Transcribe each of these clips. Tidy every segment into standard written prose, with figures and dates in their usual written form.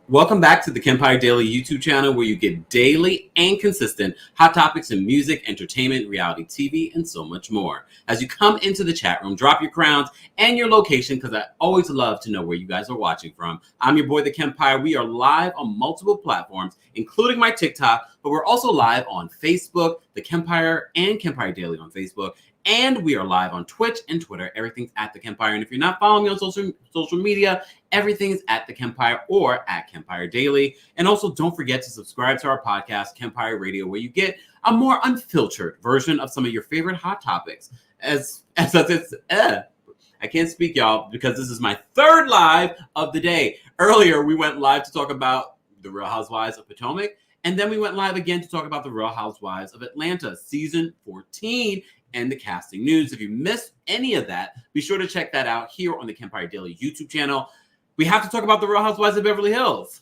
Welcome back to the Kempire Daily YouTube channel, where you get daily and consistent hot topics in music, entertainment, reality TV, and so much more. As you come into the chat room, drop your crowns and your location, because I always love to know where you guys are watching from. I'm your boy, The Kempire. We are live on multiple platforms, including my TikTok, but we're also live on Facebook, The Kempire and Kempire Daily on Facebook. And we are live on Twitch and Twitter. Everything's at The Kempire. And if you're not following me on social media, everything is at The Kempire or at Kempire Daily. And also, don't forget to subscribe to our podcast, Kempire Radio, where you get a more unfiltered version of some of your favorite hot topics. I can't speak, y'all, because this is my third live of the day. Earlier, we went live to talk about the Real Housewives of Potomac. And then we went live again to talk about the Real Housewives of Atlanta, season 14. And the casting news. If you missed any of that, be sure to check that out here on the Kempire Daily YouTube channel. We have to talk about the Real Housewives of Beverly Hills.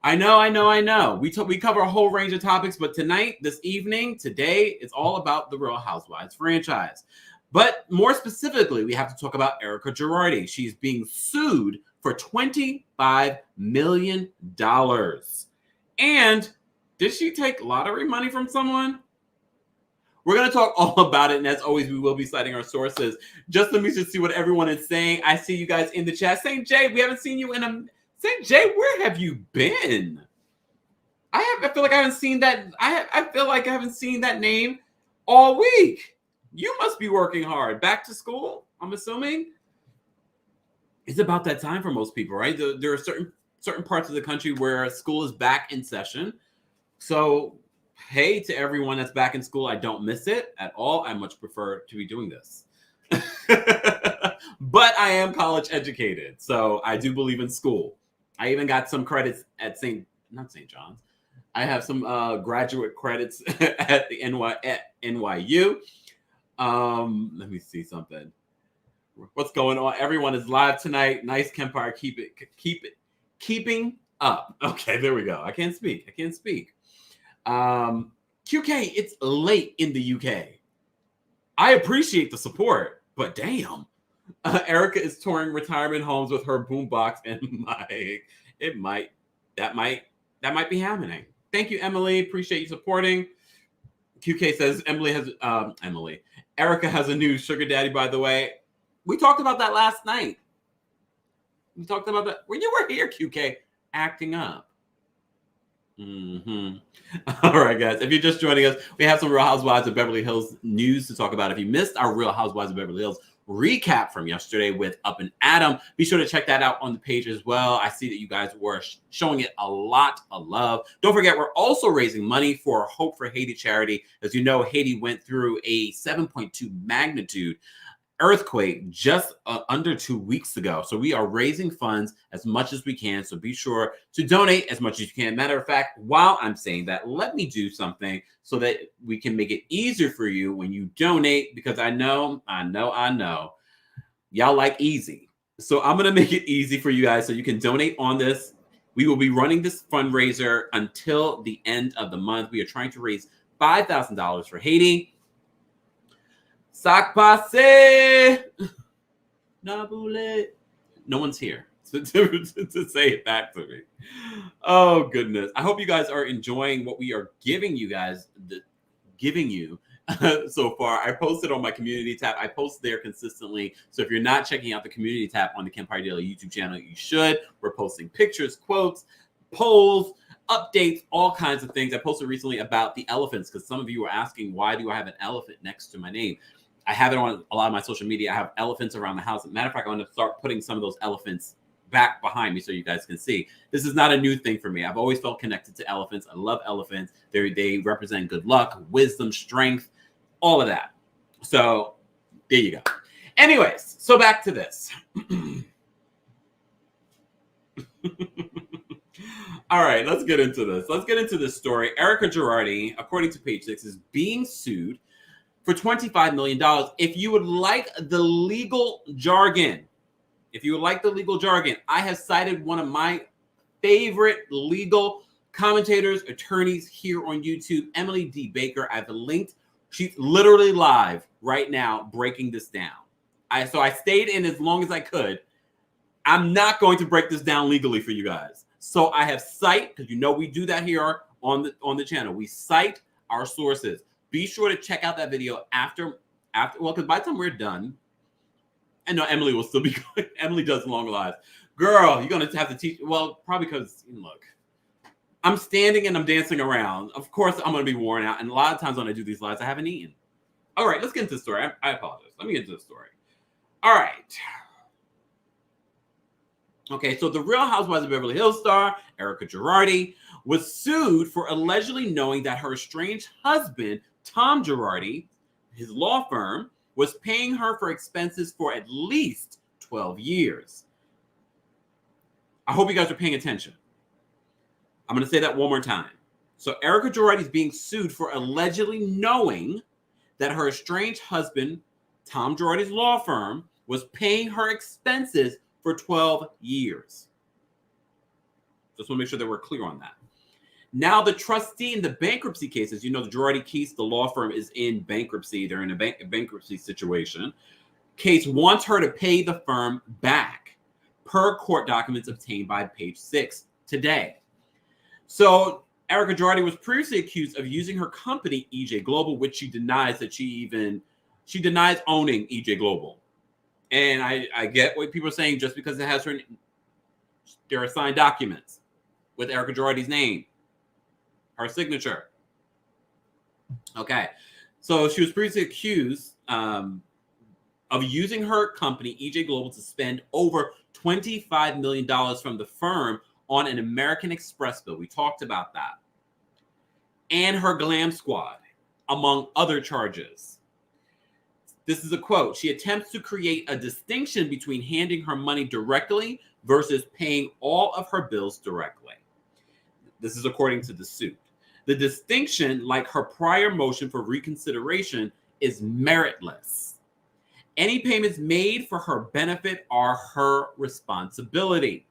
I know. We cover a whole range of topics, but tonight, this evening, today, it's all about the Real Housewives franchise. But more specifically, we have to talk about Erika Girardi. She's being sued for $25 million. And did she take lottery money from someone? We're going to talk all about it, and as always, we will be citing our sources. Just let me just see what everyone is saying. I see you guys in the chat. St. Jay, we haven't seen you in a... St. Jay, where have you been? I feel like I haven't seen that. I feel like I haven't seen that name all week. You must be working hard. Back to school, I'm assuming. It's about that time for most people, right? There are certain parts of the country where school is back in session. So... hey to everyone that's back in school. I don't miss it at all. I much prefer to be doing this. But I am college educated, so I do believe in school. I even got some credits at not St. John's. I have some graduate credits at the NYU. Let me see something. What's going on? Everyone is live tonight. Nice, Kempire. Keeping up. Okay, there we go. I can't speak. QK, it's late in the UK. I appreciate the support, but damn. Erika is touring retirement homes with her boombox and mic. That might be happening. Thank you, Emily. Appreciate you supporting. QK says Erika has a new sugar daddy, by the way. We talked about that last night. We talked about that when you were here, QK, acting up. All right, guys. If you're just joining us, we have some Real Housewives of Beverly Hills news to talk about. If you missed our Real Housewives of Beverly Hills recap from yesterday with Up and Adam, be sure to check that out on the page as well. I see that you guys were showing it a lot of love. Don't forget, we're also raising money for Hope for Haiti charity. As you know, Haiti went through a 7.2 magnitude earthquake just under 2 weeks ago. So we are raising funds as much as we can. So be sure to donate as much as you can. Matter of fact, while I'm saying that, let me do something so that we can make it easier for you when you donate, because I know y'all like easy. So I'm going to make it easy for you guys so you can donate on this. We will be running this fundraiser until the end of the month. We are trying to raise $5,000 for Haiti. Sac passe. Naboule. No one's here to say it back to me. Oh, goodness. I hope you guys are enjoying what we are giving you so far. I posted on my community tab. I post there consistently. So if you're not checking out the community tab on the Kempire Daily YouTube channel, you should. We're posting pictures, quotes, polls, updates, all kinds of things. I posted recently about the elephants because some of you were asking, why do I have an elephant next to my name? I have it on a lot of my social media. I have elephants around the house. As a matter of fact, I'm going to start putting some of those elephants back behind me so you guys can see. This is not a new thing for me. I've always felt connected to elephants. I love elephants. They represent good luck, wisdom, strength, all of that. So there you go. Anyways, so back to this. All right, let's get into this. Let's get into this story. Erika Girardi, according to Page 6, is being sued for $25 million. If you would like the legal jargon, I have cited one of my favorite legal commentators, attorneys here on YouTube, Emily D. Baker. I've linked. She's literally live right now breaking this down. So I stayed in as long as I could. I'm not going to break this down legally for you guys. So I have cite, because you know we do that here on the channel. We cite our sources. Be sure to check out that video after well, because by the time we're done, and no, Emily will still be going. Emily does long lives. Girl, you're gonna have to teach. Well, probably because look, I'm standing and I'm dancing around. Of course, I'm gonna be worn out. And a lot of times when I do these lives, I haven't eaten. All right, let's get into the story. I apologize. Let me get into the story. All right. Okay, so the Real Housewives of Beverly Hills star, Erika Girardi, was sued for allegedly knowing that her estranged husband, Tom Girardi, his law firm, was paying her for expenses for at least 12 years. I hope you guys are paying attention. I'm going to say that one more time. So Erika Girardi is being sued for allegedly knowing that her estranged husband, Tom Girardi's law firm, was paying her expenses for 12 years. Just want to make sure that we're clear on that. Now, the trustee in the bankruptcy cases, you know, the Girardi Keese, the law firm, is in bankruptcy. They're in a bankruptcy situation. Keese wants her to pay the firm back per court documents obtained by Page 6 today. So Erika Girardi was previously accused of using her company, EJ Global, which she denies that she denies owning EJ Global. And I get what people are saying, just because it has there are signed documents with Erika Girardi's name, her signature. Okay. So she was previously accused of using her company, EJ Global, to spend over $25 million from the firm on an American Express bill. We talked about that. And her glam squad, among other charges. This is a quote. She attempts to create a distinction between handing her money directly versus paying all of her bills directly. This is according to the suit. The distinction, like her prior motion for reconsideration, is meritless. Any payments made for her benefit are her responsibility.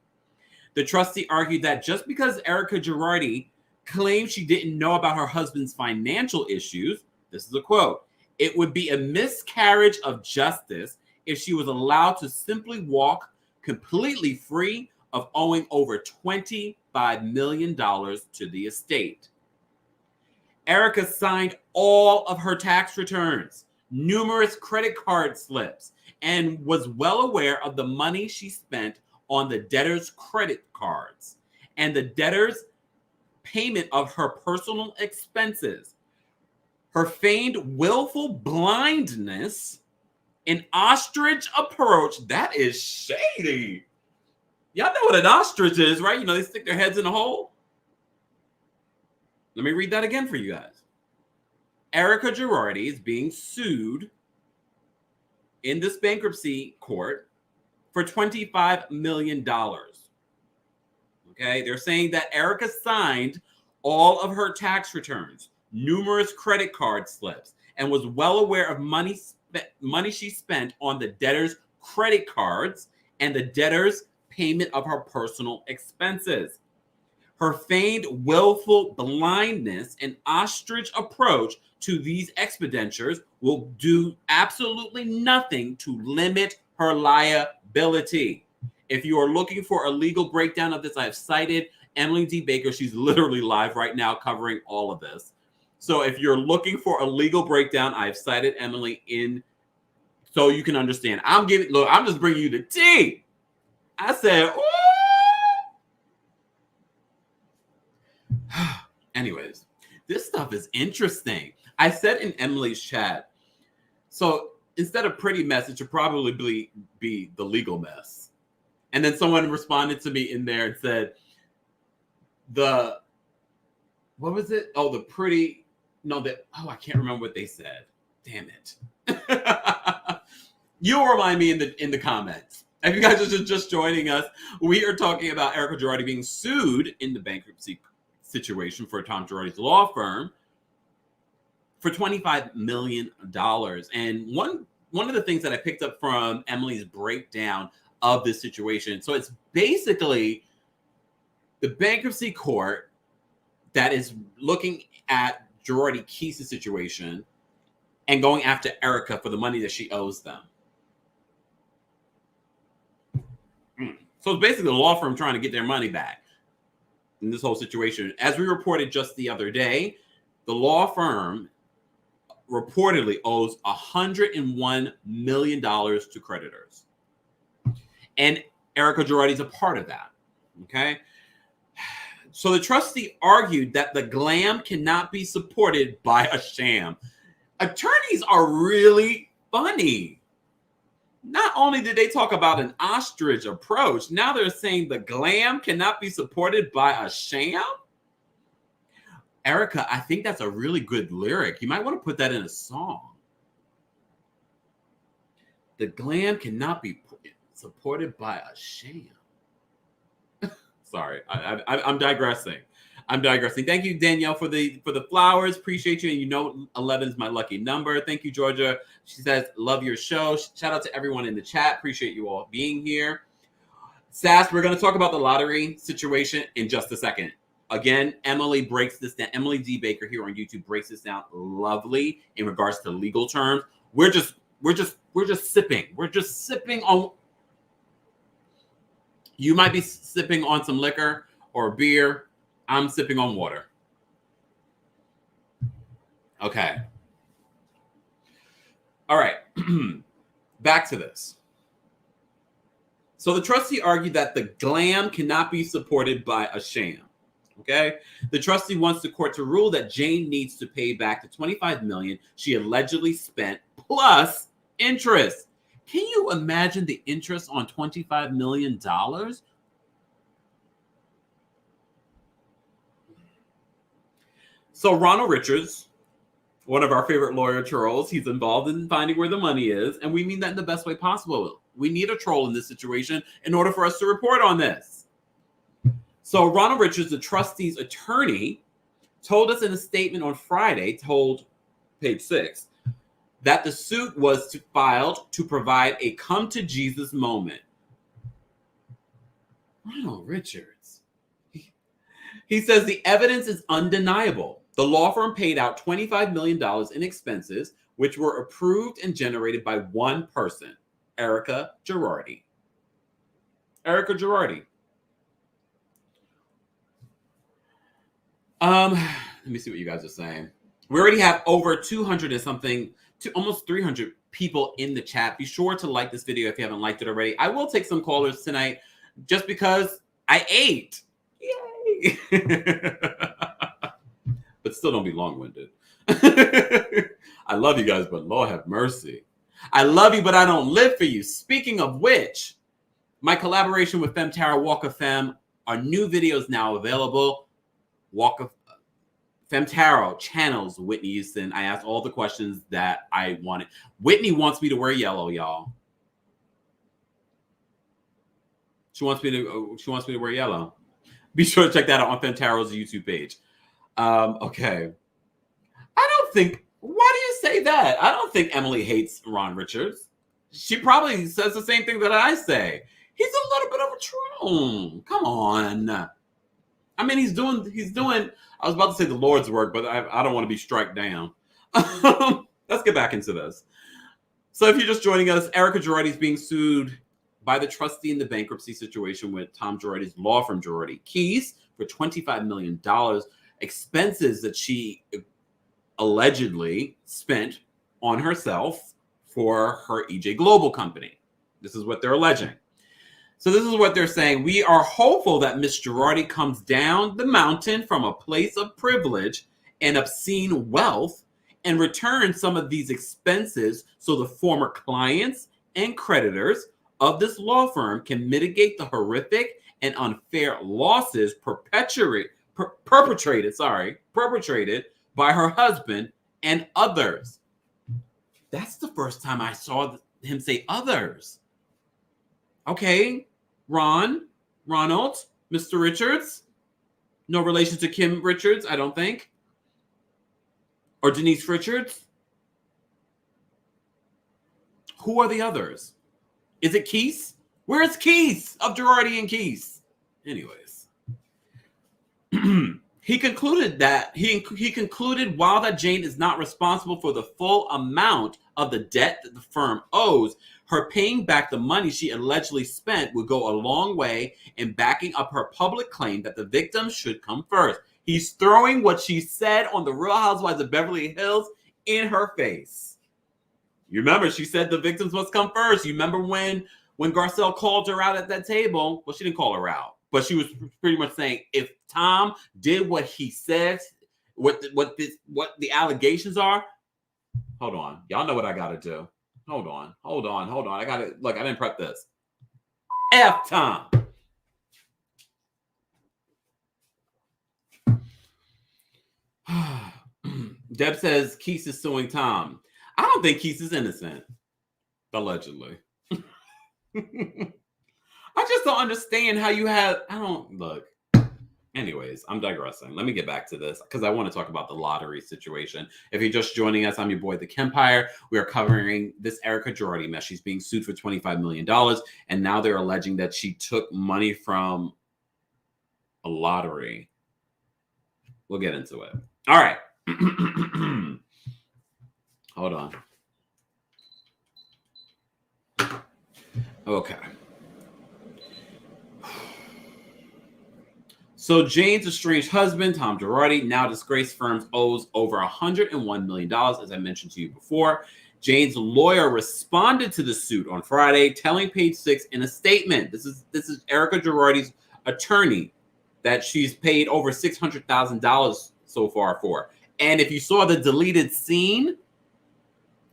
The trustee argued that just because Erika Girardi claimed she didn't know about her husband's financial issues, this is a quote, it would be a miscarriage of justice if she was allowed to simply walk completely free of owing over $25 million to the estate. Erika signed all of her tax returns, numerous credit card slips, and was well aware of the money she spent on the debtor's credit cards and the debtor's payment of her personal expenses. Her feigned willful blindness, an ostrich approach, that is shady. Y'all know what an ostrich is, right? You know, they stick their heads in a hole. Let me read that again for you guys. Erika Girardi is being sued in this bankruptcy court for $25 million. Okay, they're saying that Erika signed all of her tax returns, numerous credit card slips, and was well aware of money she spent on the debtor's credit cards and the debtor's payment of her personal expenses. Her feigned willful blindness and ostrich approach to these expenditures will do absolutely nothing to limit her liability. If you are looking for a legal breakdown of this, I have cited Emily D. Baker. She's literally live right now covering all of this. So if you're looking for a legal breakdown, I've cited Emily in so you can understand. I'm just bringing you the tea. I said, ooh. Anyways, this stuff is interesting. I said in Emily's chat, so instead of pretty mess, it should probably be the legal mess. And then someone responded to me in there and said, what was it? Oh, I can't remember what they said. Damn it. You'll remind me in the comments. If you guys are just joining us, we are talking about Erika Girardi being sued in the bankruptcy situation for Tom Girardi's law firm for $25 million. And one of the things that I picked up from Emily's breakdown of this situation, so it's basically the bankruptcy court that is looking at Girardi Keese's situation and going after Erika for the money that she owes them. So it's basically the law firm trying to get their money back. in this whole situation. As we reported just the other day, the law firm reportedly owes $101 million to creditors. And Erika Girardi is a part of that. Okay. So the trustee argued that the glam cannot be supported by a sham. Attorneys are really funny. Not only did they talk about an ostrich approach, now they're saying the glam cannot be supported by a sham. Erika, I think that's a really good lyric. You might want to put that in a song. The glam cannot be supported by a sham. Sorry, I'm digressing. Thank you, Danielle, for the flowers. Appreciate you. And you know 11 is my lucky number. Thank you, Georgia. She says, love your show. Shout out to everyone in the chat. Appreciate you all being here. Sass, we're going to talk about the lottery situation in just a second. Again, Emily breaks this down. Emily D. Baker here on YouTube breaks this down lovely in regards to legal terms. We're just sipping. We're just sipping on. You might be sipping on some liquor or beer. I'm sipping on water. Okay. All right. Back to this. So the trustee argued that the glam cannot be supported by a sham. Okay. The trustee wants the court to rule that Jayne needs to pay back the $25 million she allegedly spent plus interest. Can you imagine the interest on $25 million? So Ronald Richards, one of our favorite lawyer trolls, he's involved in finding where the money is, and we mean that in the best way possible. We need a troll in this situation in order for us to report on this. So Ronald Richards, the trustee's attorney, told us in a statement on Friday, told Page 6, that the suit was filed to provide a come-to-Jesus moment. Ronald Richards. He says the evidence is undeniable. The law firm paid out $25 million in expenses, which were approved and generated by one person, Erika Girardi. Erika Girardi. Let me see what you guys are saying. We already have over 200 and something, to almost 300 people in the chat. Be sure to like this video if you haven't liked it already. I will take some callers tonight just because I ate. Yay! But still don't be long-winded. I love you guys, but Lord have mercy. I love you, but I don't live for you. Speaking of which, my collaboration with Femtara Walk of Femme, our new video is now available. Walk of Femtaro channels Whitney Houston. I asked all the questions that I wanted. Whitney wants me to wear yellow, y'all. She wants me to wear yellow. Be sure to check that out on Femtaro's YouTube page. Okay. Why do you say that? I don't think Emily hates Ron Richards. She probably says the same thing that I say. He's a little bit of a troll. Come on. I mean, he's doing, I was about to say the Lord's work, but I don't want to be struck down. Let's get back into this. So if you're just joining us, Erika Girardi is being sued by the trustee in the bankruptcy situation with Tom Girardi's law firm, Girardi Keese, for $25 million. Expenses that she allegedly spent on herself for her EJ Global company. This is what they're alleging. So this is what they're saying. We are hopeful that Ms. Girardi comes down the mountain from a place of privilege and obscene wealth and returns some of these expenses so the former clients and creditors of this law firm can mitigate the horrific and unfair losses perpetrated by her husband and others. That's the first time I saw him say others. Okay, Ronald, Mr. Richards. No relation to Kim Richards, I don't think. Or Denise Richards. Who are the others? Is it Keese? Where's Keese of Girardi and Keese? Anyways. He concluded while that Jayne is not responsible for the full amount of the debt that the firm owes, her paying back the money she allegedly spent would go a long way in backing up her public claim that the victims should come first. He's throwing what she said on The Real Housewives of Beverly Hills in her face. You remember, she said the victims must come first. You remember when Garcelle called her out at that table? Well, she didn't call her out, but she was pretty much saying if Tom did what he said, what the allegations are. Hold on, y'all know what I gotta do. Hold on. I gotta look. I didn't prep this. F Tom. Deb says Keese is suing Tom. I don't think Keese is innocent. Allegedly. I just don't understand how you have. I don't look. Anyways, I'm digressing. Let me get back to this because I want to talk about the lottery situation. If you're just joining us, I'm your boy, TheKempire. We are covering this Erika Girardi mess. She's being sued for $25 million. And now they're alleging that she took money from a lottery. We'll get into it. All right. Hold on. Okay. So Jayne's estranged husband, Tom Girardi, now disgraced firms, owes over $101 million, as I mentioned to you before. Jayne's lawyer responded to the suit on Friday, telling Page Six in a statement, this is Erika Girardi's attorney, that she's paid over $600,000 so far for. And if you saw the deleted scene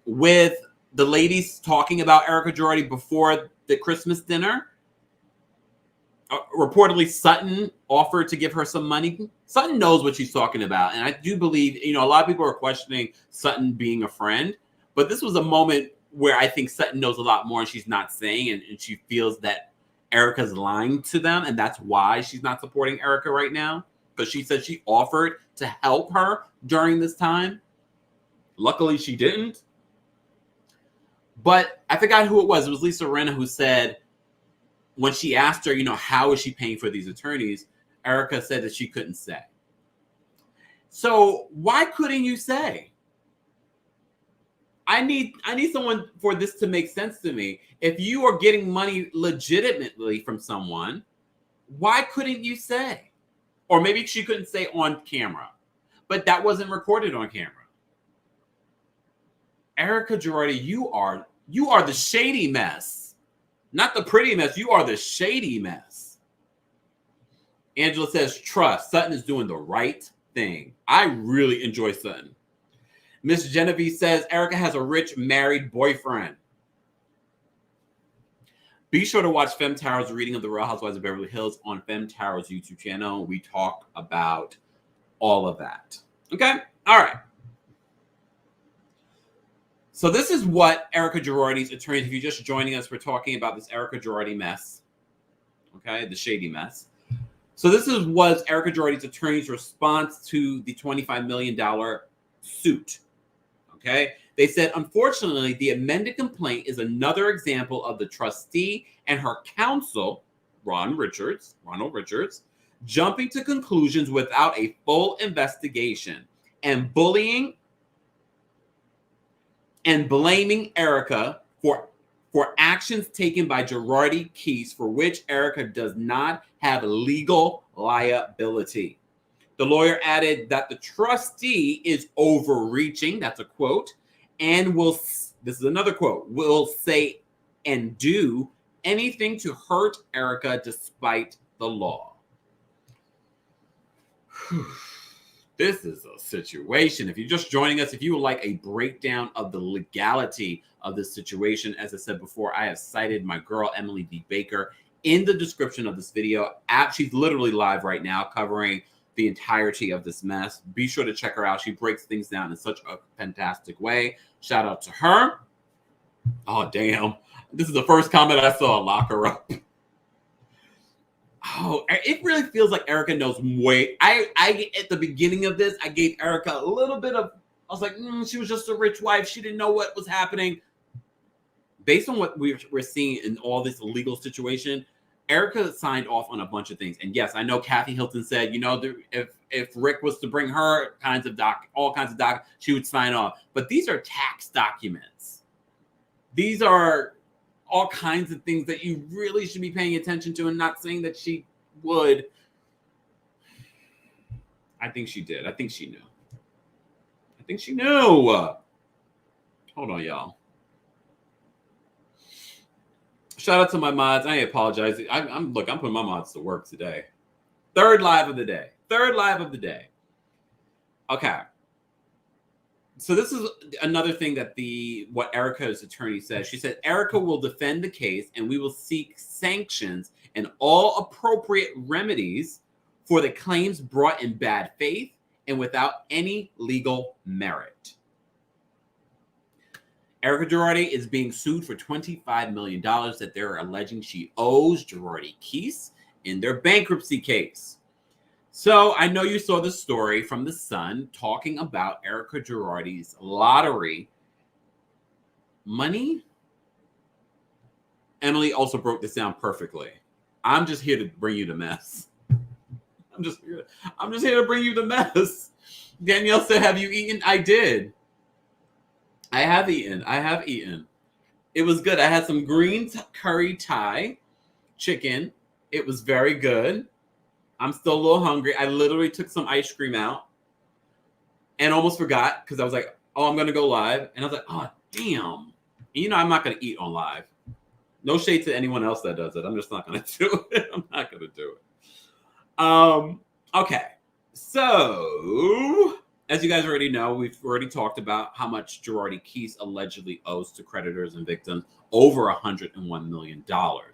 with the ladies talking about Erika Girardi before the Christmas dinner, reportedly Sutton offered to give her some money. Sutton knows what she's talking about. And I do believe, a lot of people are questioning Sutton being a friend. But this was a moment where I think Sutton knows a lot more and she's not saying. And she feels that Erika's lying to them. And that's why she's not supporting Erika right now. Because she said she offered to help her during this time. Luckily, she didn't. But I forgot who it was. It was Lisa Rinna who said, when she asked her, how is she paying for these attorneys? Erika said that she couldn't say. So why couldn't you say? I need someone for this to make sense to me. If you are getting money legitimately from someone, why couldn't you say? Or maybe she couldn't say on camera, but that wasn't recorded on camera. Erika Girardi, you are the shady mess. Not the pretty mess. You are the shady mess. Angela says, trust. Sutton is doing the right thing. I really enjoy Sutton. Miss Genevieve says, Erika has a rich married boyfriend. Be sure to watch Fem Tower's reading of The Real Housewives of Beverly Hills on Fem Tower's YouTube channel. We talk about all of that. Okay? All right. So this is what Erika Girardi's attorneys, if you're just joining us, we're talking about this Erika Girardi mess. Okay, the shady mess. So this was Erika Girardi's attorney's response to the $25 million suit. Okay, they said, unfortunately, the amended complaint is another example of the trustee and her counsel, Ronald Richards, jumping to conclusions without a full investigation and bullying and blaming Erika for actions taken by Girardi Keese for which Erika does not have legal liability. The lawyer added that the trustee is overreaching, that's a quote, and this is another quote, will say and do anything to hurt Erika despite the law. This is a situation. If you're just joining us, if you would like a breakdown of the legality of this situation, as I said before, I have cited my girl, Emily D. Baker, in the description of this video. She's literally live right now covering the entirety of this mess. Be sure to check her out. She breaks things down in such a fantastic way. Shout out to her. Oh, damn. This is the first comment I saw. Lock her up. Oh, it really feels like Erika knows way. I at the beginning of this, I gave Erika a little bit of, I was like, she was just a rich wife. She didn't know what was happening. Based on what we're seeing in all this legal situation, Erika signed off on a bunch of things. And yes, I know Kathy Hilton said, if Rick was to bring her all kinds of doc, she would sign off. But these are tax documents. These are all kinds of things that you really should be paying attention to, and not saying that she would. I think she did. I think she knew. I think she knew. Hold on, y'all. Shout out to my mods. I apologize. I'm putting my mods to work today. Third live of the day. Okay. So this is another thing that what Erika's attorney says. She said Erika will defend the case and we will seek sanctions and all appropriate remedies for the claims brought in bad faith and without any legal merit. Erika Girardi is being sued for $25 million that they're alleging she owes Girardi Keese in their bankruptcy case. So I know you saw the story from The Sun talking about Erika Girardi's lottery money. Emily also broke this down perfectly. I'm just here to bring you the mess. I'm just here to bring you the mess. Danielle said, "Have you eaten?" I did. I have eaten. It was good. I had some green curry Thai chicken. It was very good. I'm still a little hungry. I literally took some ice cream out and almost forgot because I was like, oh, I'm going to go live. And I was like, oh, damn. And I'm not going to eat on live. No shade to anyone else that does it. I'm just not going to do it. I'm not going to do it. Okay. So, as you guys already know, we've already talked about how much Girardi Keese allegedly owes to creditors and victims, over $101 million.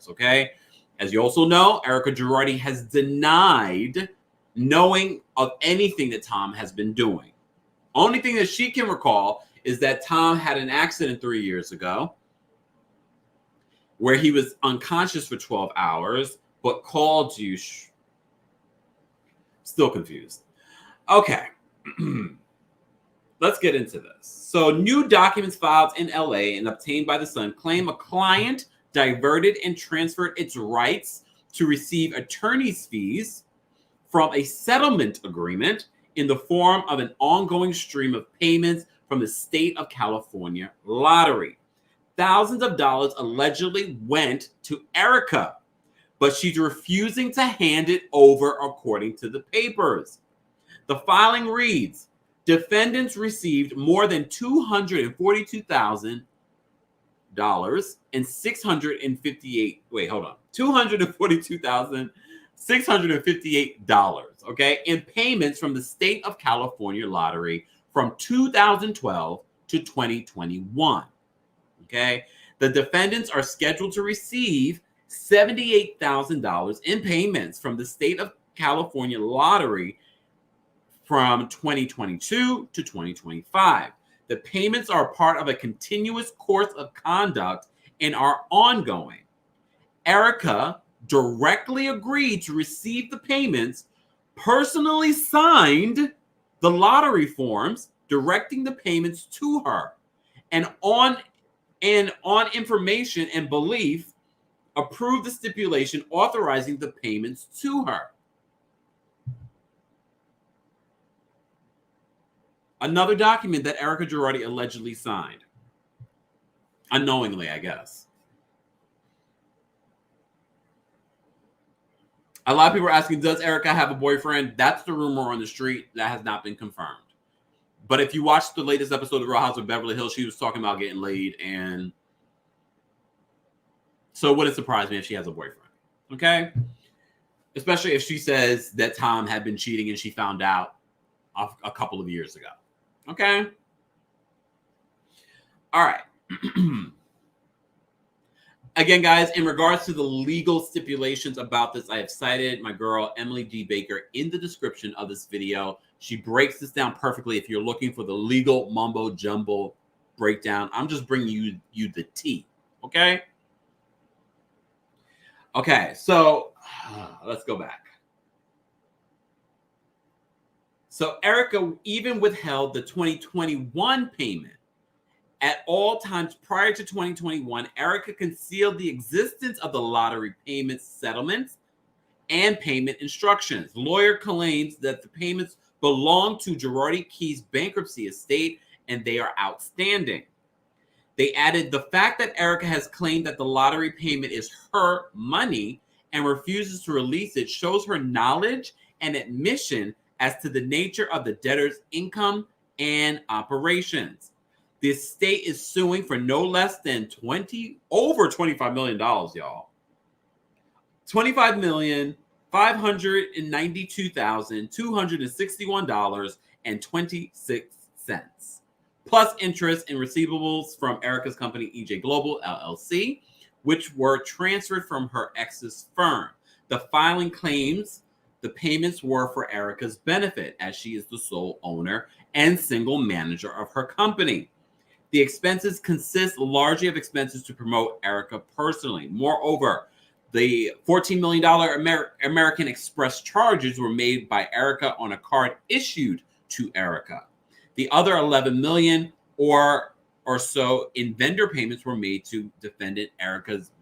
Okay. As you also know, Erika Girardi has denied knowing of anything that Tom has been doing. Only thing that she can recall is that Tom had an accident 3 years ago where he was unconscious for 12 hours, but called you. Still confused. Okay. Let's get into this. So new documents filed in LA and obtained by The Sun claim a client diverted and transferred its rights to receive attorney's fees from a settlement agreement in the form of an ongoing stream of payments from the state of California lottery. Thousands of dollars allegedly went to Erika, but she's refusing to hand it over according to the papers. The filing reads, defendants received more than $242,000 and $242,658, okay, in payments from the state of California lottery from 2012 to 2021. Okay, the defendants are scheduled to receive $78,000 in payments from the state of California lottery from 2022 to 2025. The payments are part of a continuous course of conduct and are ongoing. Erika directly agreed to receive the payments, personally signed the lottery forms directing the payments to her, and on information and belief, approved the stipulation authorizing the payments to her. Another document that Erika Girardi allegedly signed. Unknowingly, I guess. A lot of people are asking, does Erika have a boyfriend? That's the rumor on the street. That has not been confirmed. But if you watch the latest episode of Real Housewives of Beverly Hills, she was talking about getting laid. And so it wouldn't surprise me if she has a boyfriend. Okay? Especially if she says that Tom had been cheating and she found out a couple of years ago. Okay? All right. Again, guys, in regards to the legal stipulations about this, I have cited my girl, Emily D. Baker, in the description of this video. She breaks this down perfectly. If you're looking for the legal mumbo jumbo breakdown, I'm just bringing you the tea. Okay? Okay, so let's go back. So Erika even withheld the 2021 payment. At all times prior to 2021, Erika concealed the existence of the lottery payment settlements and payment instructions. Lawyer claims that the payments belong to Girardi Keese bankruptcy estate and they are outstanding. They added, the fact that Erika has claimed that the lottery payment is her money and refuses to release it shows her knowledge and admission as to the nature of the debtor's income and operations. The estate is suing for no less than over $25 million, y'all. $25,592,261.26, plus interest and receivables from Erika's company, EJ Global, LLC, which were transferred from her ex's firm. The filing claims the payments were for Erika's benefit, as she is the sole owner and single manager of her company. The expenses consist largely of expenses to promote Erika personally. Moreover, the $14 million American Express charges were made by Erika on a card issued to Erika. The other $11 million or so in vendor payments were made to defendant Erika's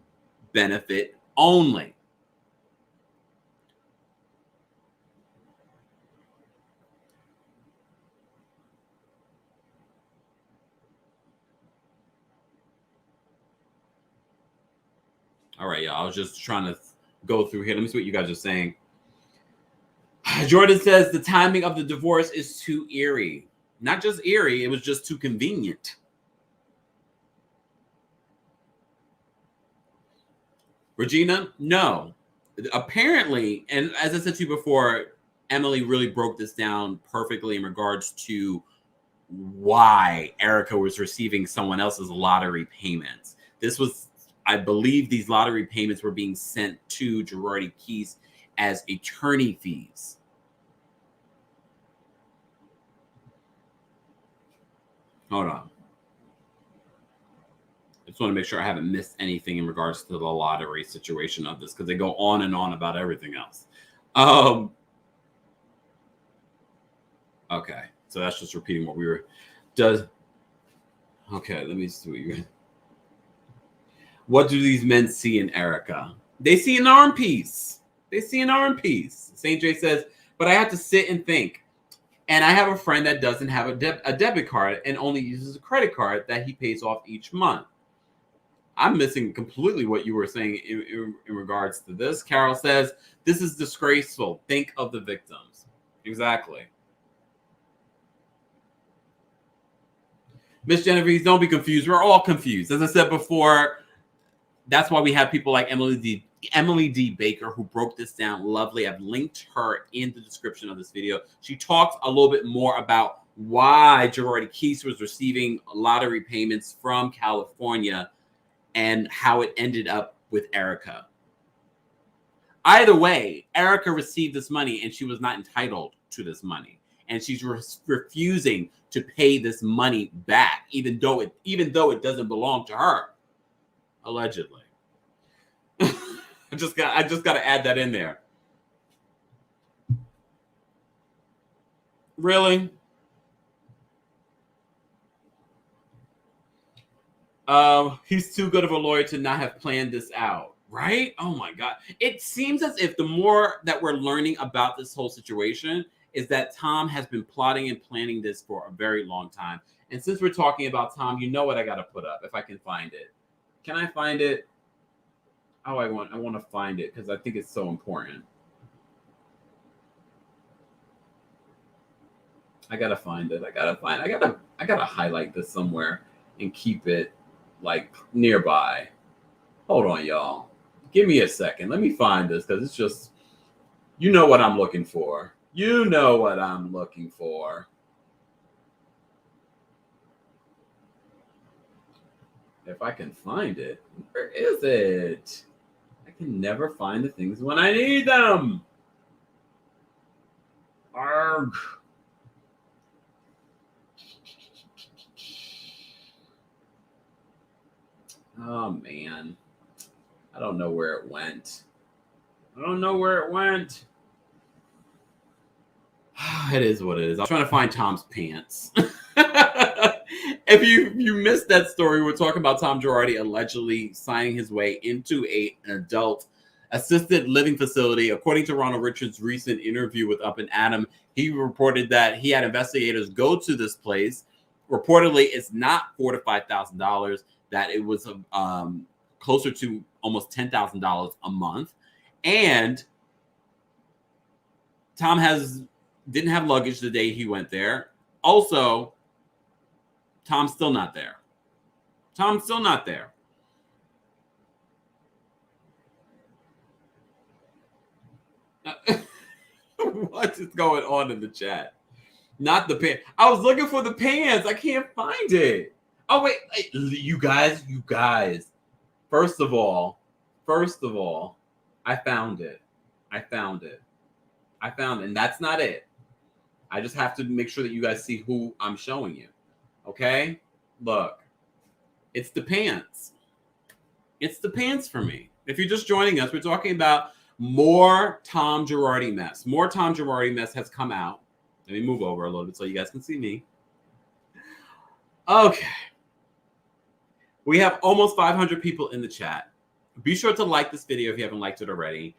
benefit only. All right, y'all. I was just trying to go through here. Let me see what you guys are saying. Jordan says the timing of the divorce is too eerie. Not just eerie, it was just too convenient. Regina, no. Apparently, and as I said to you before, Emily really broke this down perfectly in regards to why Erika was receiving someone else's lottery payments. This was, I believe these lottery payments were being sent to Girardi Keese as attorney fees. Hold on. I just want to make sure I haven't missed anything in regards to the lottery situation of this, because they go on and on about everything else. Okay, so that's just repeating what we were okay, let me see what do these men see in Erika? They see an arm piece. St. J says, but I have to sit and think. And I have a friend that doesn't have a debit card and only uses a credit card that he pays off each month. I'm missing completely what you were saying in regards to this. Carol says, this is disgraceful. Think of the victims. Exactly. Miss Genevieve, don't be confused. We're all confused. As I said before, that's why we have people like Emily D. Baker, who broke this down lovely. I've linked her in the description of this video. She talks a little bit more about why Girardi Keese was receiving lottery payments from California and how it ended up with Erika. Either way, Erika received this money and she was not entitled to this money. And she's refusing to pay this money back, even though it doesn't belong to her. Allegedly. I just got to add that in there. Really? He's too good of a lawyer to not have planned this out, right? Oh my God. It seems as if the more that we're learning about this whole situation is that Tom has been plotting and planning this for a very long time. And since we're talking about Tom, you know what I got to put up if I can find it. Can I find it? Oh, I want to find it because I think it's so important. I gotta find it. I gotta highlight this somewhere and keep it like nearby. Hold on, y'all. Give me a second. Let me find this because it's just, you know what I'm looking for. You know what I'm looking for. If I can find it, where is it? I can never find the things when I need them. Arg. Oh, man. I don't know where it went. It is what it is. I'm trying to find Tom's pants. If you missed that story, we're talking about Tom Girardi allegedly signing his way into an adult assisted living facility. According to Ronald Richards' recent interview with Up and Adam, he reported that he had investigators go to this place Reportedly, it's not $4,000 to $5,000. That it was closer to almost $10,000 a month, and Tom didn't have luggage the day he went there. Also, Tom's still not there. Tom's still not there. What is going on in the chat? Not the pants. I was looking for the pants. I can't find it. Oh, wait. You guys. First of all, I found it. And that's not it. I just have to make sure that you guys see who I'm showing you. Okay? Look. It's the pants. It's the pants for me. If you're just joining us, we're talking about more Tom Girardi mess. More Tom Girardi mess has come out. Let me move over a little bit so you guys can see me. Okay. We have almost 500 people in the chat. Be sure to like this video if you haven't liked it already.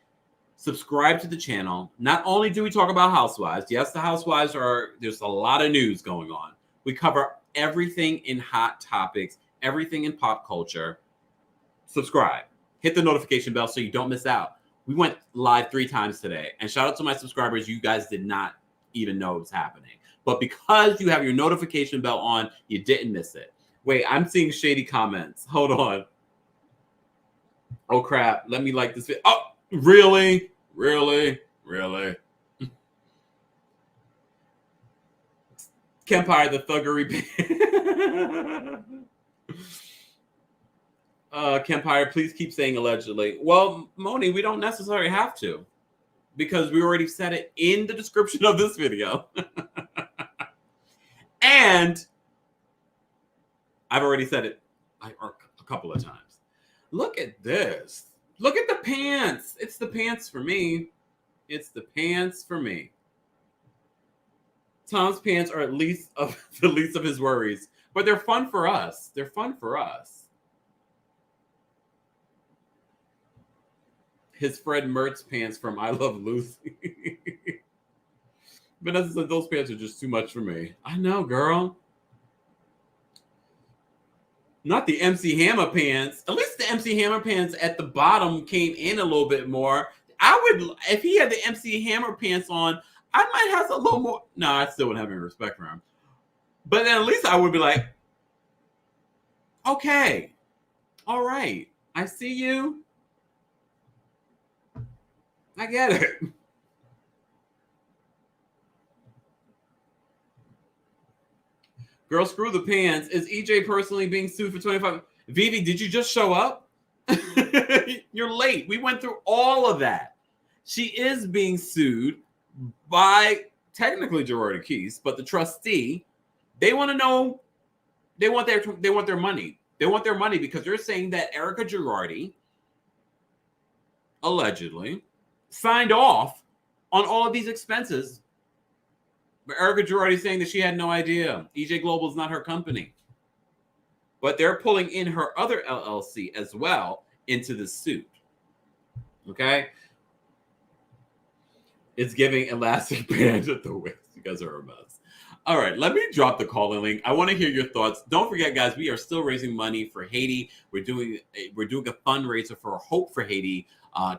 Subscribe to the channel. Not only do we talk about housewives. Yes, the housewives there's a lot of news going on. We cover everything in hot topics, everything in pop culture. Subscribe. Hit the notification bell so you don't miss out. We went live 3 times today. And shout out to my subscribers. You guys did not even know it was happening. But because you have your notification bell on, you didn't miss it. Wait, I'm seeing shady comments. Hold on. Oh, crap. Let me like this video. Oh, really? Kempire, the thuggery. Kempire, please keep saying allegedly. Well, Moni, we don't necessarily have to, because we already said it in the description of this video. And I've already said it a couple of times. Look at this. Look at the pants. It's the pants for me. It's the pants for me. Tom's pants are at least the least of his worries, but they're fun for us. They're fun for us. His Fred Mertz pants from I Love Lucy. Vanessa said those pants are just too much for me. I know, girl. Not the MC Hammer pants. At least the MC Hammer pants at the bottom came in a little bit more. I would, if he had the MC Hammer pants on, I might have a little more. No, I still wouldn't have any respect for him. But then at least I would be like, okay, all right, I see you. I get it. Girl, screw the pants. Is EJ personally being sued for 25? Vivi, did you just show up? You're late. We went through all of that. She is being sued by technically Girardi Keese, but the trustee. They want to know. They want their money. They want their money because they're saying that Erika Girardi allegedly signed off on all of these expenses. But Erika Girardi is saying that she had no idea. EJ Global is not her company. But they're pulling in her other LLC as well into the suit. Okay? It's giving elastic band at the waist. You guys are a mess. All right, let me drop the call-in link. I want to hear your thoughts. Don't forget, guys, we are still raising money for Haiti. We're doing a fundraiser for Hope for Haiti,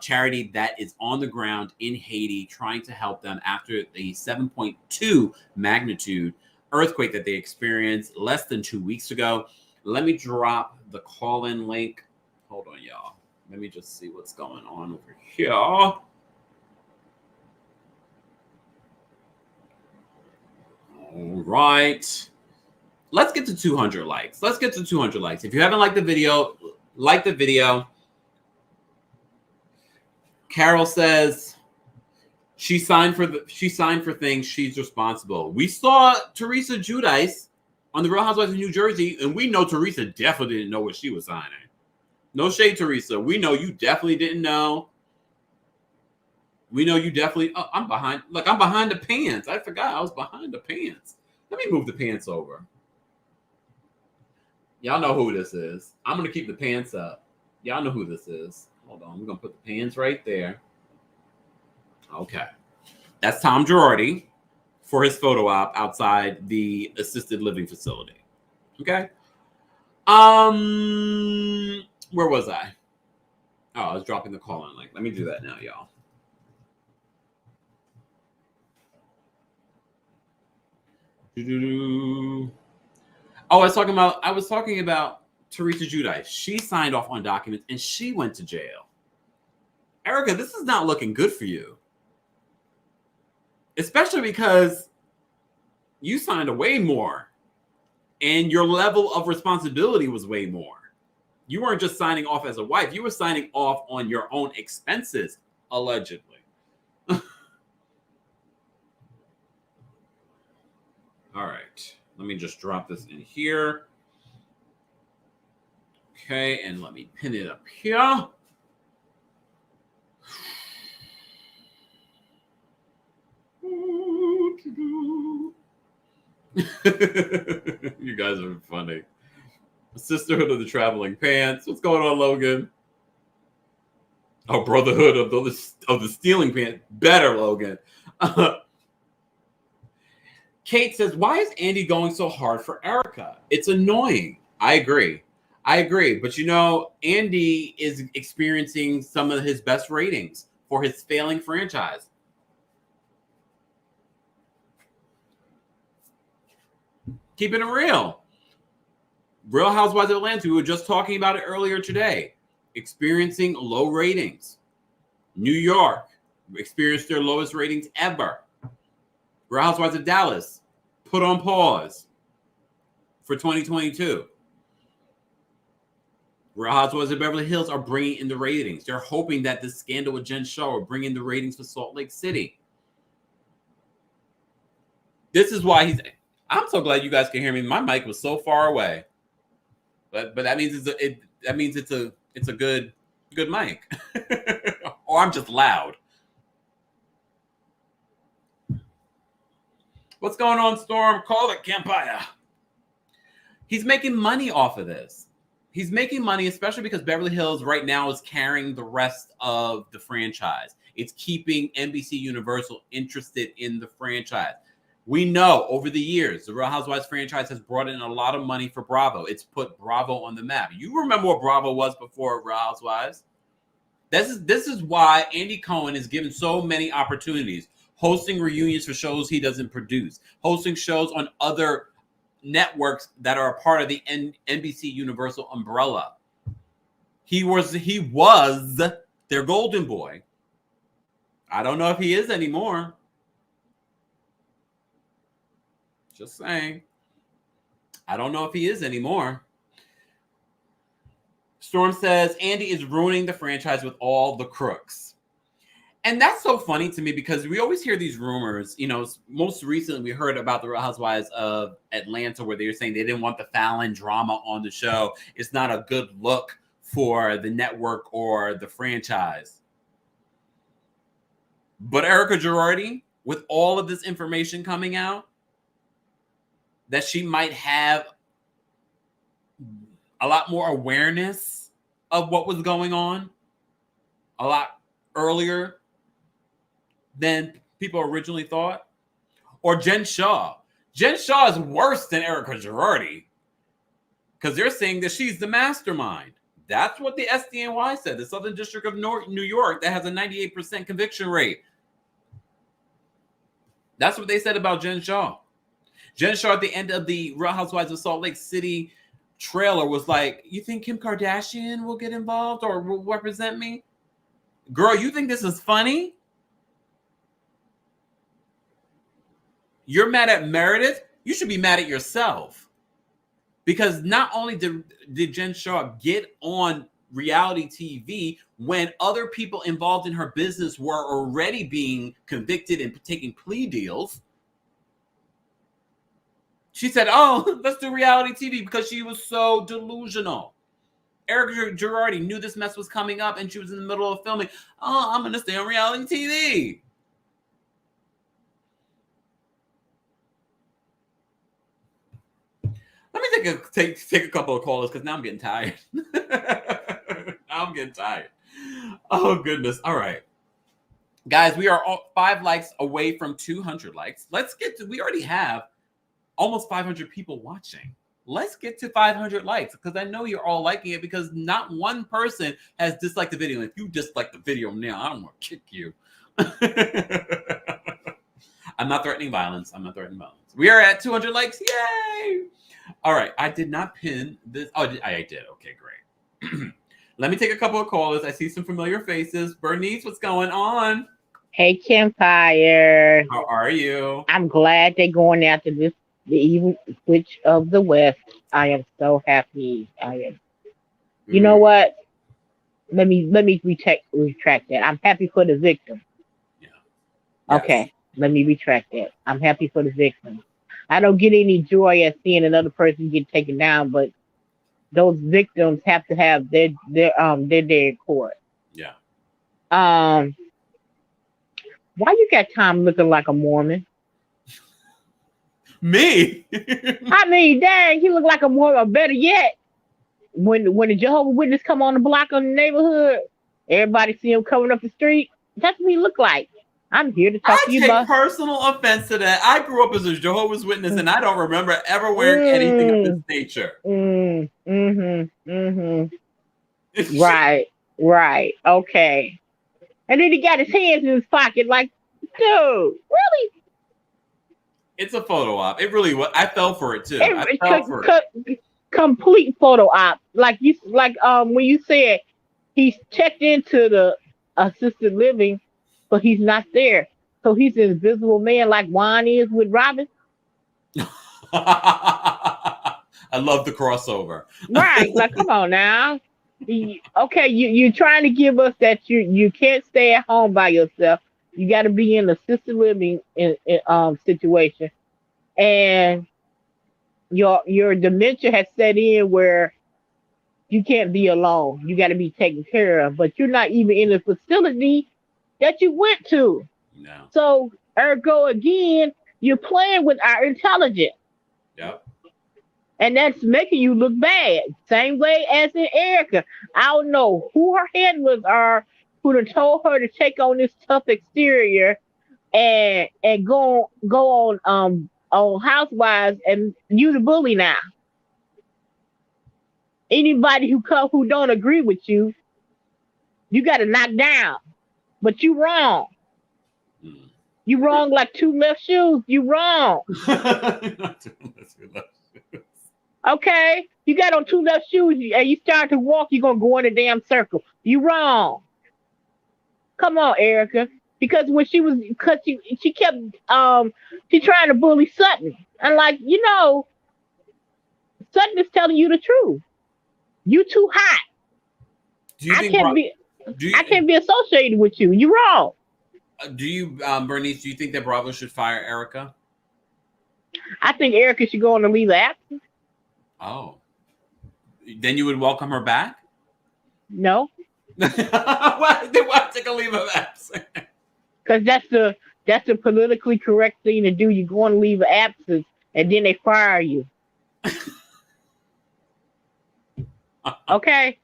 charity that is on the ground in Haiti, trying to help them after the 7.2 magnitude earthquake that they experienced less than 2 weeks ago. Let me drop the call-in link. Hold on, y'all. Let me just see what's going on over here. All right. Let's get to 200 likes. Let's get to 200 likes. If you haven't liked the video, like the video. Carol says she signed for things. She's responsible. We saw Teresa Giudice on the Real Housewives of New Jersey, and we know Teresa definitely didn't know what she was signing. No shade, Teresa. We know you definitely didn't know. We know you definitely. Oh, I'm behind. Look, I'm behind the pants. I forgot I was behind the pants. Let me move the pants over. Y'all know who this is. I'm going to keep the pants up. Y'all know who this is. Hold on. We're going to put the pants right there. Okay. That's Tom Girardi for his photo op outside the assisted living facility. Okay. Where was I? Oh, I was dropping the call in link. Let me do that now, y'all. Oh, I was talking about Teresa Giudice. She signed off on documents and she went to jail. Erika, this is not looking good for you. Especially because you signed a way more and your level of responsibility was way more. You weren't just signing off as a wife, you were signing off on your own expenses, allegedly. All right, let me just drop this in here. Okay, and let me pin it up here. You guys are funny. Sisterhood of the Traveling Pants. What's going on, Logan? Oh, Brotherhood of the Stealing Pants. Better, Logan. Kate says, why is Andy going so hard for Erika? It's annoying. I agree. But you know, Andy is experiencing some of his best ratings for his failing franchise. Keeping it real. Real Housewives of Atlanta, we were just talking about it earlier today, experiencing low ratings. New York experienced their lowest ratings ever. Real Housewives of Dallas put on pause for 2022. Real Housewives of Beverly Hills are bringing in the ratings. They're hoping that this scandal with Jen Shaw will bring in the ratings for Salt Lake City. This is why I'm so glad you guys can hear me. My mic was so far away, but that means it's a good mic, or I'm just loud. What's going on, Storm? Call it Kempire. He's making money off of this. He's making money, especially because Beverly Hills right now is carrying the rest of the franchise. It's keeping NBC Universal interested in the franchise. We know over the years, the Real Housewives franchise has brought in a lot of money for Bravo. It's put Bravo on the map. You remember what Bravo was before Real Housewives? This is why Andy Cohen is given so many opportunities, hosting reunions for shows he doesn't produce, hosting shows on other networks that are a part of the NBC Universal umbrella. He was their golden boy. I don't know if he is anymore. Just saying. I don't know if he is anymore. Storm says, Andy is ruining the franchise with all the crooks. And that's so funny to me because we always hear these rumors. You know, most recently we heard about the Real Housewives of Atlanta where they were saying they didn't want the Fallon drama on the show. It's not a good look for the network or the franchise. But Erika Girardi, with all of this information coming out, that she might have a lot more awareness of what was going on a lot earlier than people originally thought. Or Jen Shaw. Jen Shaw is worse than Erika Girardi because they're saying that she's the mastermind. That's what the SDNY said, the Southern District of New York, that has a 98% conviction rate. That's what they said about Jen Shaw. Jen Shaw at the end of the Real Housewives of Salt Lake City trailer was like, you think Kim Kardashian will get involved or will represent me? Girl, you think this is funny? You're mad at Meredith? You should be mad at yourself. Because not only did Jen Shaw get on reality TV when other people involved in her business were already being convicted and taking plea deals, she said, oh, let's do reality TV because she was so delusional. Erika Girardi knew this mess was coming up and she was in the middle of filming. Oh, I'm going to stay on reality TV. Let me take a couple of callers because now I'm getting tired. I'm getting tired. Oh, goodness. All right. Guys, we are 5 likes away from 200 likes. We already have almost 500 people watching. let's get to 500 likes because I know you're all liking it because not one person has disliked the video. And if you dislike the video now, I'm going to kick you. I'm not threatening violence. We are at 200 likes. Yay! All right. I did not pin this. Oh, I did. Okay, great. Let me take a couple of callers. I see some familiar faces. Bernice, what's going on? Hey, Kempire. How are you? I'm glad they're going after the evil witch of the West. I am so happy. I am. You know what? Let me retract that. I'm happy for the victim. Yeah. Okay. Yes. Let me retract that. I'm happy for the victim. I don't get any joy at seeing another person get taken down, but those victims have to have their day in court. Yeah. Why you got Tom looking like a Mormon? Me? I mean, dang, he look like a Mormon. Or better yet, when the Jehovah's Witness come on the block of the neighborhood, everybody see him coming up the street. That's what he look like. I'm here to talk to you about. I take personal offense to that. I grew up as a Jehovah's Witness, and I don't remember ever wearing anything of this nature. Right. Okay. And then he got his hands in his pocket, like, dude, really? It's a photo op. It really was. I fell for it too. I fell for it. Complete photo op. Like when you said he's checked into the assisted living, but he's not there. So he's an invisible man like Juan is with Robin. I love the crossover. Right. Like, come on now. Okay, you're trying to give us that you can't stay at home by yourself. You got to be in assisted living situation, and your dementia has set in where you can't be alone. You got to be taken care of, but you're not even in the facility that you went to. No. So, ergo again, you're playing with our intelligence. Yep. And that's making you look bad. Same way as in Erika. I don't know who her handlers are who done told her to take on this tough exterior and go on Housewives, and you the bully now. Anybody who don't agree with you, you got to knock down. But you wrong. You wrong like two left shoes. You wrong. Okay, you got on two left shoes and you start to walk, you're gonna go in a damn circle. You wrong. Come on, Erika. Because when she kept she trying to bully Sutton. And like, Sutton is telling you the truth. You too hot. I can't be associated with you. You wrong. Do you, Bernice, do you think that Bravo should fire Erika? I think Erika should go on a leave of absence. Oh. Then you would welcome her back? No. Why take a leave of absence? Because that's the politically correct thing to do. You go on leave of absence and then they fire you. Okay.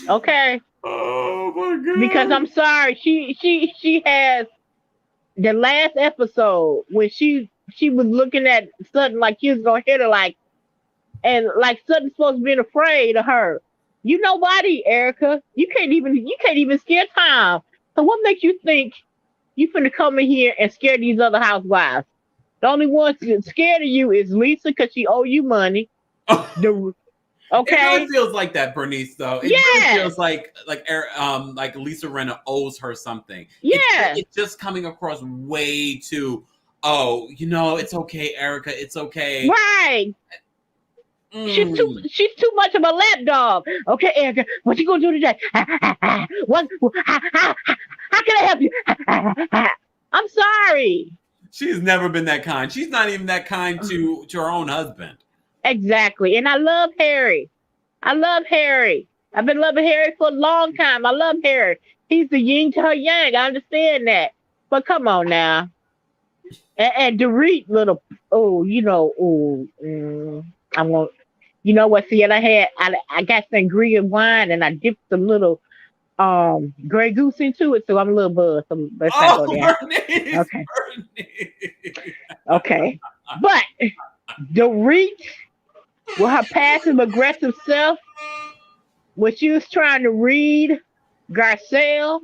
Oh my God. Because I'm sorry, she has the last episode when she was looking at Sutton like he was gonna hit her, and Sutton's supposed to be afraid of her. You nobody, Erika. You can't even scare Tom. So what makes you think you finna come in here and scare these other housewives? The only one scared of you is Lisa because she owe you money. Okay. It really feels like that, Bernice, though. It really feels like Lisa Rinna owes her something. Yeah. It's just coming across way too, it's okay, Erika, it's okay. Right. She's too much of a lapdog. Okay, Erika, what you gonna do today? How can I help you? I'm sorry. She's never been that kind. She's not even that kind to her own husband. Exactly. And I love Harry. I've been loving Harry for a long time. I love Harry. He's the yin to her yang. I understand that. But come on now. And Dorit little, I'm going to, you know what? See, I got sangria wine and I dipped some little Grey Goose into it, so I'm a little buzzed. So let's not go there. Bernice, okay. Bernice. Okay. But Dorit with her passive aggressive self, when she was trying to read Garcelle,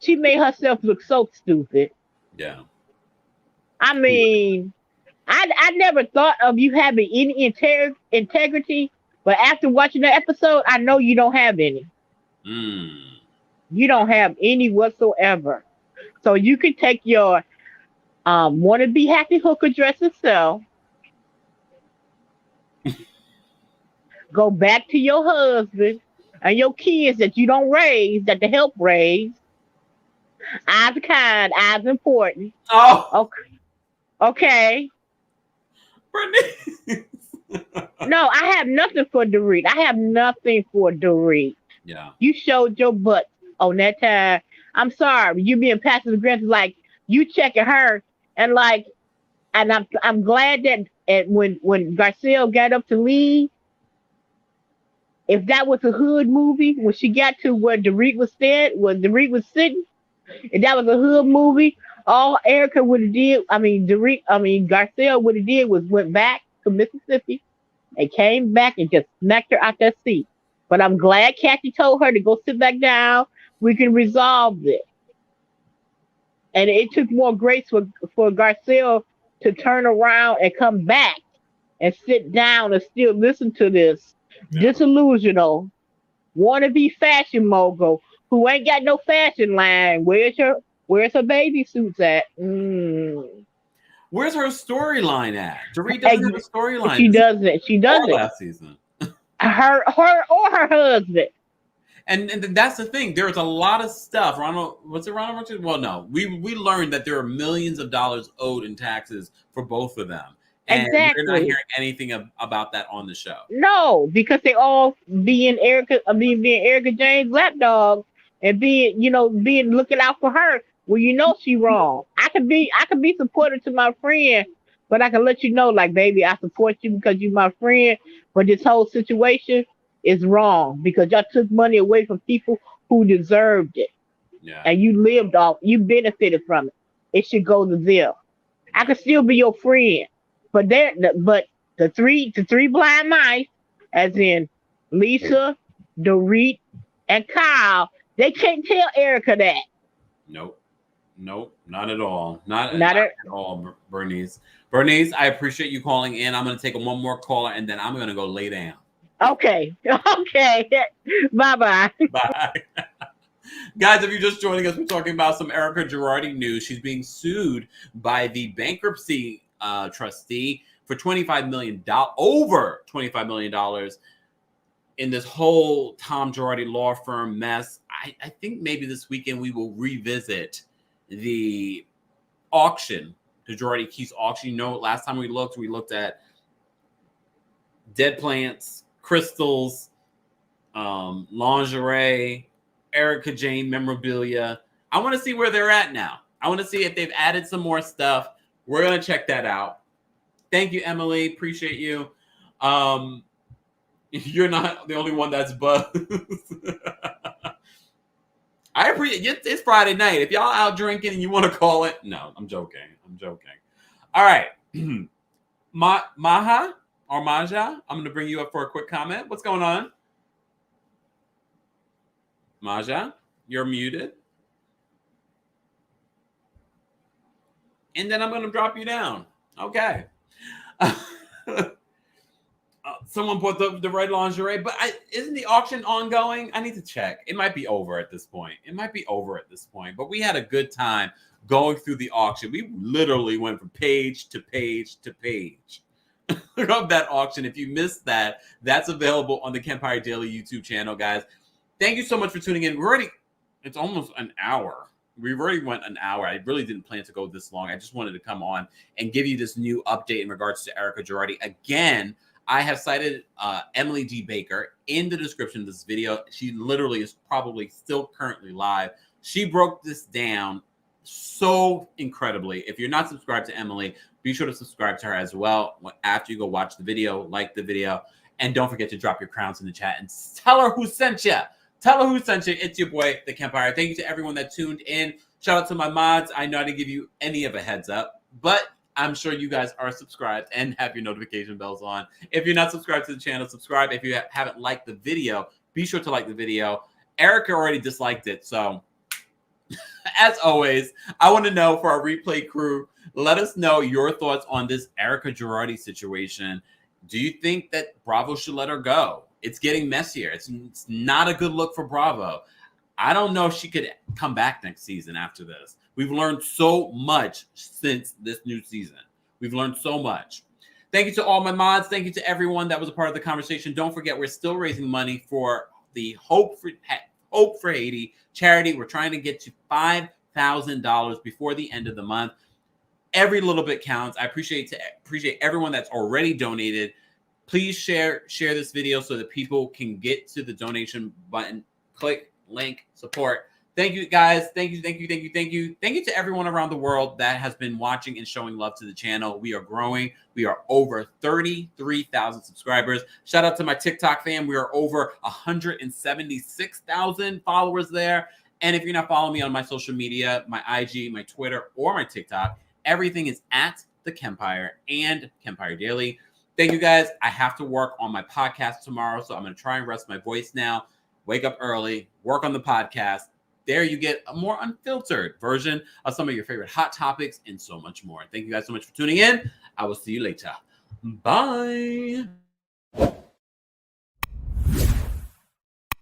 she made herself look so stupid. Yeah. I mean, I never thought of you having any integrity, but after watching the episode, I know you don't have any. Mm. You don't have any whatsoever. So you can take your want to be happy hooker dress itself, go back to your husband and your kids that you don't raise, that the help raise. Eyes are kind, eyes important. Oh, Okay. Okay. Brittany. No, I have nothing for Dorit. I have nothing for Dorit. Yeah. You showed your butt on that time. I'm sorry, you being passive aggressive, like you checking her, and like, and I'm glad that when Garcelle got up to leave, if that was a hood movie, when she got to where Dorit was standing, where Dorit was sitting, if that was a hood movie, all Erika would have did, Garcelle would have did was went back to Mississippi and came back and just smacked her out that seat. But I'm glad Kathy told her to go sit back down. We can resolve this. And it took more grace for Garcelle to turn around and come back and sit down and still listen to this Yeah. disillusional wannabe fashion mogul who ain't got no fashion line. Where's her baby suits at? Where's her storyline at? Dorit doesn't have a storyline. She doesn't. She doesn't. Last season. Her or her husband. And that's the thing. There's a lot of stuff. Ronald Richards? Well, no. We learned that there are millions of dollars owed in taxes for both of them. And exactly. we're not hearing anything about that on the show. No, because they all being Erika Jayne's lapdog and being looking out for her. Well, she wrong. I could be supportive to my friend, but I can let you know, like, baby, I support you because you're my friend. But this whole situation is wrong because y'all took money away from people who deserved it. Yeah. And you benefited from it. It should go to them. I could still be your friend. But the three blind mice, as in Lisa, Dorit, and Kyle, they can't tell Erika that. Nope, not at all. Not at all, Bernice. Bernice, I appreciate you calling in. I'm going to take one more caller, and then I'm going to go lay down. Okay. Bye-bye. Bye. Guys, if you're just joining us, we're talking about some Erika Girardi news. She's being sued by the bankruptcy trustee for $25 million, over $25 million in this whole Tom Girardi law firm mess. I think maybe this weekend we will revisit the auction, the Girardi Keese auction. Last time we looked at dead plants, crystals, lingerie, Erika Jayne memorabilia. I want to see where they're at now. I want to see if they've added some more stuff. We're going to check that out. Thank you, Emily. Appreciate you. You're not the only one that's buzzed. I appreciate it. It's Friday night. If y'all out drinking and you want to call it, no, I'm joking. All right. Maja, I'm going to bring you up for a quick comment. What's going on? Maja, you're muted. And then I'm going to drop you down. Okay. Someone put the red lingerie, but isn't the auction ongoing? I need to check. It might be over at this point. But we had a good time going through the auction. We literally went from page to page to page of that auction. If you missed that, that's available on the Kempire Daily YouTube channel, guys. Thank you so much for tuning in. It's almost an hour. We already went an hour. I really didn't plan to go this long. I just wanted to come on and give you this new update in regards to Erika Girardi. Again, I have cited Emily D. Baker in the description of this video. She literally is probably still currently live. She broke this down so incredibly. If you're not subscribed to Emily, be sure to subscribe to her as well. After you go watch the video, like the video, and don't forget to drop your crowns in the chat and tell her who sent you. It's your boy, TheKempire. Thank you to everyone that tuned in. Shout out to my mods. I know I didn't give you any of a heads up, but I'm sure you guys are subscribed and have your notification bells on. If you're not subscribed to the channel, subscribe. If you haven't liked the video, be sure to like the video. Erika already disliked it, so as always, I want to know for our replay crew, let us know your thoughts on this Erika Girardi situation. Do you think that Bravo should let her go? It's getting messier. It's not a good look for Bravo. I don't know if she could come back next season after this. We've learned so much since this new season. We've learned so much. Thank you to all my mods. Thank you to everyone that was a part of the conversation. Don't forget, we're still raising money for the Hope for Haiti charity. We're trying to get to $5,000 before the end of the month. Every little bit counts. I appreciate everyone that's already donated. Please share this video so that people can get to the donation button. Click link, support. Thank you guys. Thank you to everyone around the world that has been watching and showing love to the channel. We are growing. We are over 33,000 subscribers. Shout out to my TikTok fam. We are over 176,000 followers there. And if you're not following me on my social media, my IG, my Twitter, or my TikTok, everything is at TheKempire and Kempire Daily. Thank you guys. I have to work on my podcast tomorrow, so I'm going to try and rest my voice now. Wake up early, work on the podcast. There you get a more unfiltered version of some of your favorite hot topics and so much more. Thank you guys so much for tuning in. I will see you later. Bye.